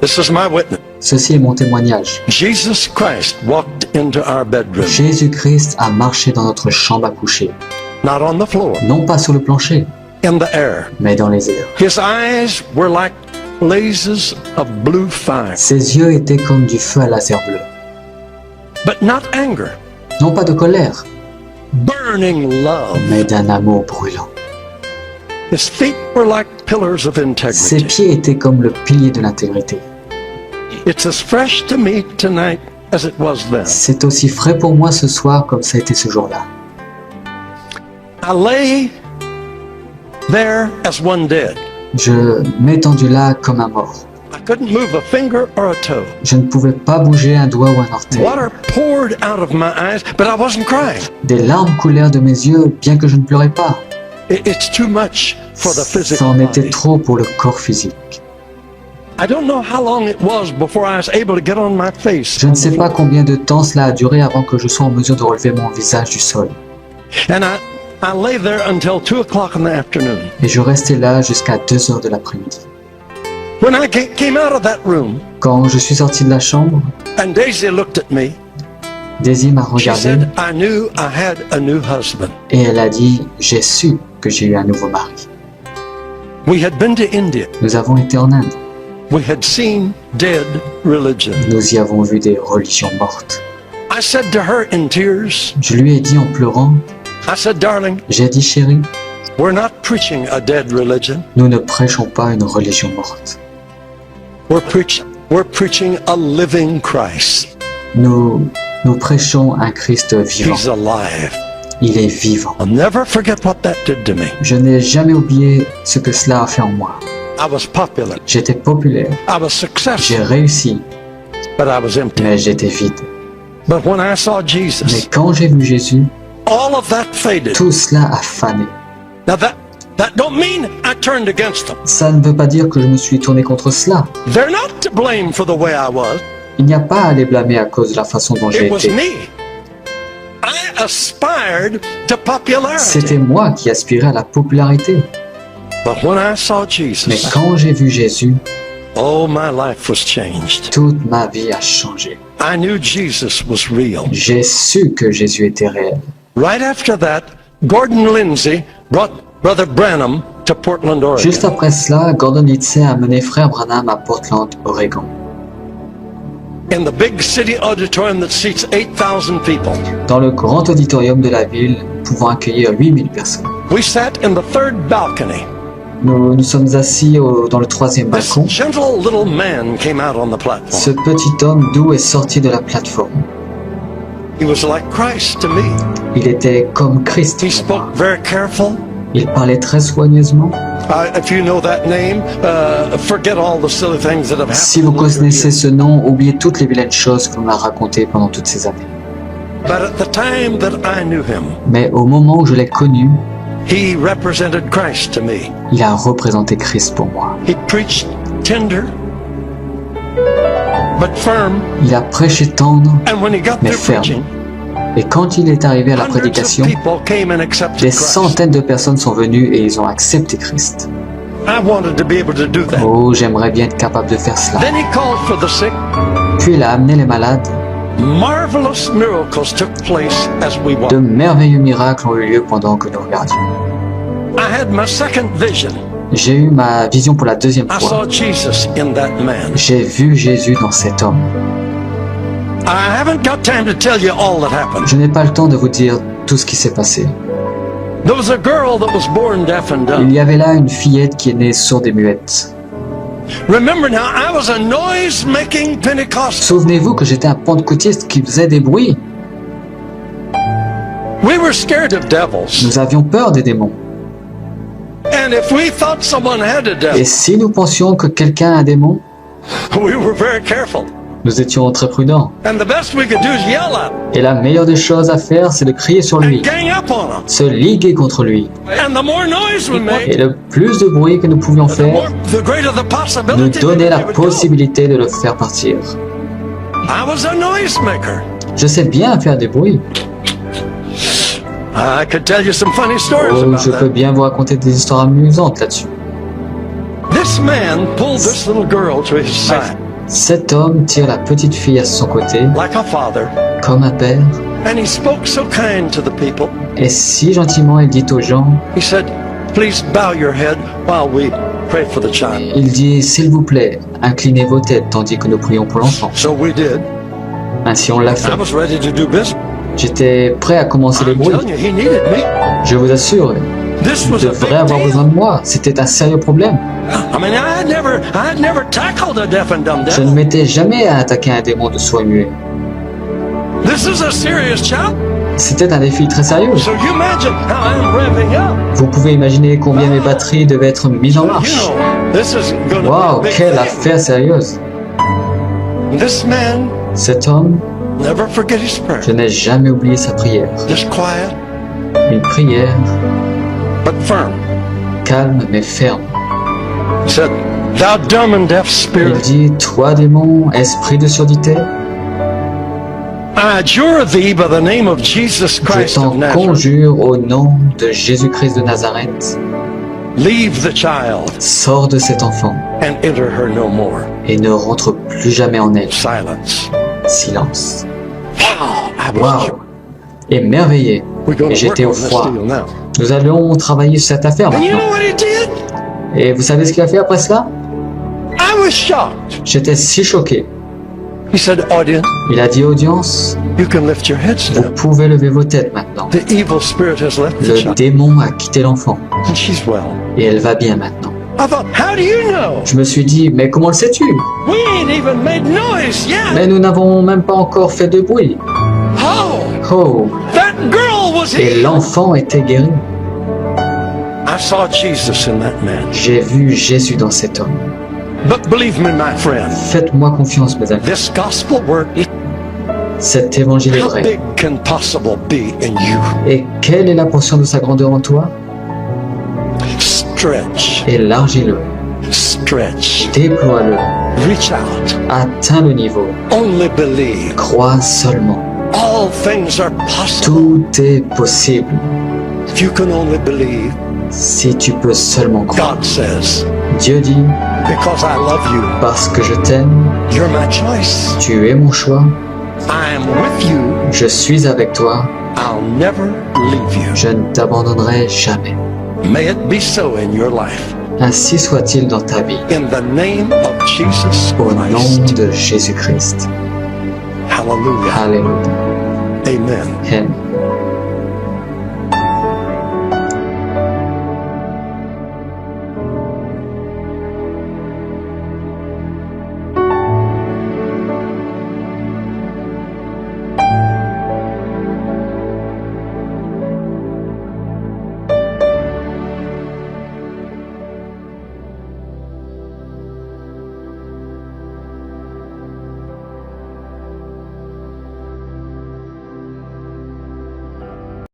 This is my witness. Ceci est mon témoignage. Jesus Christ walked into our bedroom, Jésus-Christ a marché dans notre chambre à coucher, not on the floor, non pas sur le plancher, in the air. mais dans les airs. His eyes were like blazes of blue fire, Ses yeux étaient comme du feu à laser bleu. but not anger, Non pas de colère, burning love. mais d'un amour brûlant. His feet were like pillars of Ses integrity. pieds étaient comme le pilier de l'intégrité. It's as fresh to me tonight as it was then. C'est aussi frais pour moi ce soir comme ça a été ce jour-là. I lay there as one dead. Je m'étendus là comme un mort. I couldn't move a finger or a toe. Je ne pouvais pas bouger un doigt ou un orteil. Water poured out of my eyes, but I wasn't crying. Des larmes coulèrent de mes yeux, bien que je ne pleurais pas. It's too much for the Ça physical en était body. trop pour le corps physique. I don't know how long it was before I was able to get on my face. Je ne sais pas combien de temps cela a duré avant que je sois en mesure de relever mon visage du sol. And I lay there until 2 o'clock in the afternoon. Et je restais là jusqu'à 2 heures de l'après-midi. When I came out of that room Quand je suis sorti de la chambre, and Daisy looked at me, Daisy m'a she regardé said, I knew I had a new husband. et elle a dit « J'ai su que j'ai eu un nouveau mari. We had been to India. » Nous avons été en Inde. We had seen dead religion. Nous y avons vu des religions mortes. I said to her in tears, Je lui ai dit en pleurant, I said, darling, j'ai dit chérie, we're not preaching a dead religion. nous ne prêchons pas une religion morte. We're preaching a living Christ. Nous prêchons un Christ vivant. He's alive. Il est vivant. I'll never forget what that did to me. Je n'ai jamais oublié ce que cela a fait en moi. I was popular. J'étais populaire, I was j'ai successful, réussi, but I was empty. mais j'étais vide. But when I saw Mais Jesus, quand j'ai vu Jésus, all of that faded. tout cela a fané. Now that don't mean I turned against them. Ça ne veut pas dire que je me suis tourné contre cela. They're not to blame for the way I was. Il n'y a pas à les blâmer à cause de la façon dont j'ai It was été. me. I aspired to popularity. C'était moi qui aspirais à la popularité. But when I saw Mais Jesus, quand j'ai vu Jésus, oh, my life was changed. toute ma vie a changé. I knew Jesus was real. J'ai su que Jésus était réel. Right after that, Gordon Lindsay brought Brother Branham to Portland, Juste Oregon. après cela, Gordon Lindsay a amené Frère Branham à Portland, Oregon. In the big city auditorium that seats 8,000 people. Dans le grand auditorium de la ville, pouvant accueillir 8000 personnes. We sat in the third balcony. Nous sommes assis dans le troisième This balcon. gentle little man came out on the Ce platform. petit homme doux est sorti de la plateforme. He was like Christ to me. Il était comme Christ He pour moi. spoke very careful. Il parlait très soigneusement. If you know that name, forget all the silly things that have happened. Si vous in your connaissez years. ce nom, oubliez toutes les vilaines choses qu'on m'a racontées pendant toutes ces années. But at the time that I knew him, Mais au moment où je l'ai connu, he represented Christ to me. il a représenté Christ pour moi. He preached tender, but firm. Il a prêché tendre, And when he got mais through ferme. preaching, Et quand il est arrivé à la hundreds of prédication, people came and accepted des Christ. centaines de personnes sont venues et ils ont accepté Christ. I wanted to be able to do that. Oh, j'aimerais bien être capable de faire cela. Then he called for the sick. Puis il a amené les malades. Marvelous miracles took place as we De walked. merveilleux miracles ont eu lieu pendant que nous regardions. I had my second vision. J'ai eu ma vision pour la deuxième I fois. saw Jesus in that man. J'ai vu Jésus dans cet homme. I haven't got time to tell you all that happened. Je n'ai pas le temps de vous dire tout ce qui s'est passé. There was a girl that was born deaf and Il dumb. y avait là une fillette qui est née sourde et muette. Remember now, I was a noise-making Pentecostal. Souvenez-vous que j'étais un pentecôtiste qui faisait des bruits. We were scared of devils. Nous avions peur des démons. And if we thought someone had a Et devil, si nous pensions que quelqu'un a un démon, we were very careful. nous étions très prudents. And the best we could do is yell at him Et la meilleure des choses à faire, c'est de crier sur lui, and gang up on him. se liguer contre lui. And the more noise we Et made, le plus de bruit que nous pouvions faire, the greater the nous possibility donnait that la he would go. possibilité de le faire partir. I was a noisemaker. Je sais bien faire des bruits. I could tell you some funny stories Oh, about je peux that. bien vous raconter des histoires amusantes là-dessus. This man pulled this little girl to his side. Cet homme tire la petite fille à son côté, like a father, comme un père, and he spoke so kind to the people. et si gentiment il dit aux gens, He said, please bow your head while we pray for the child. il dit, s'il vous plaît, inclinez vos têtes tandis que nous prions pour l'enfant. So we did. Ainsi on l'a fait. I was ready to do business. J'étais prêt à commencer les I'm bruits. telling you, he needed me. Je vous assure, This il was a devrait big avoir besoin deal. de moi. C'était un sérieux problème. I mean, I had never tackled a deaf and dumb Je ne devil. m'étais jamais attaqué à un démon de sourd et muet. This is a serious challenge. C'était un défi très sérieux. So you imagine how I'm revving up. Vous pouvez imaginer combien mes batteries devaient être mises en You marche. know, this is going to Waouh, be a big quelle thing. affaire sérieuse. This man Cet homme, never forget his prayer. je n'ai jamais oublié sa prière. Just quiet Une prière but firm. calme mais ferme. He said, "Thou dumb and deaf Il spirit, dit, toi démon, esprit de surdité, I adjure thee by the name of Jesus je Christ t'en of Nazareth. conjure au nom de Jésus-Christ de Nazareth, Leave the child sors de cet enfant and enter her no more." et ne rentre plus jamais en elle. Silence. Silence. Wow, I was Waouh. Émerveillé. We're going Et to work j'étais on au this froid. deal now. Nous allons travailler sur cette affaire And you maintenant. know what he did? Et vous savez ce qu'il a fait après cela? I was shocked. J'étais si choqué. He said, "Audience, Il a dit, audience, you can lift your heads vous now. pouvez lever vos têtes maintenant. The evil spirit has left the Le child, démon a quitté l'enfant and she's well." et elle va bien maintenant. I thought, how do you know? Je me suis dit, mais comment le sais-tu? We ain't even made noise yet. Mais nous n'avons même pas encore fait de bruit. Oh, Oh, that girl was et healed. l'enfant était guéri. I saw Jesus in that man. J'ai vu Jésus dans cet homme. But believe me, my friend, Faites-moi confiance, mes amis. this gospel word, Cet évangile est how vrai. big can possible be in you? Et quelle est la portion de sa grandeur en toi? Stretch, Élargis-le, stretch, déploie-le, reach out, atteins le niveau, only believe. crois seulement. All things are possible Tout est possible if you can only believe. si tu peux seulement croire. God says, Dieu dit, because I love you, parce que je t'aime, you're my choice. tu es mon choix, I am with you. je suis avec toi, I'll never leave you. je ne t'abandonnerai jamais. May it be so in your life. Ainsi soit-il dans ta vie, In the name of Jesus au nom Christ. de Jésus-Christ. Hallelujah. Alléluia. Amen. Amen.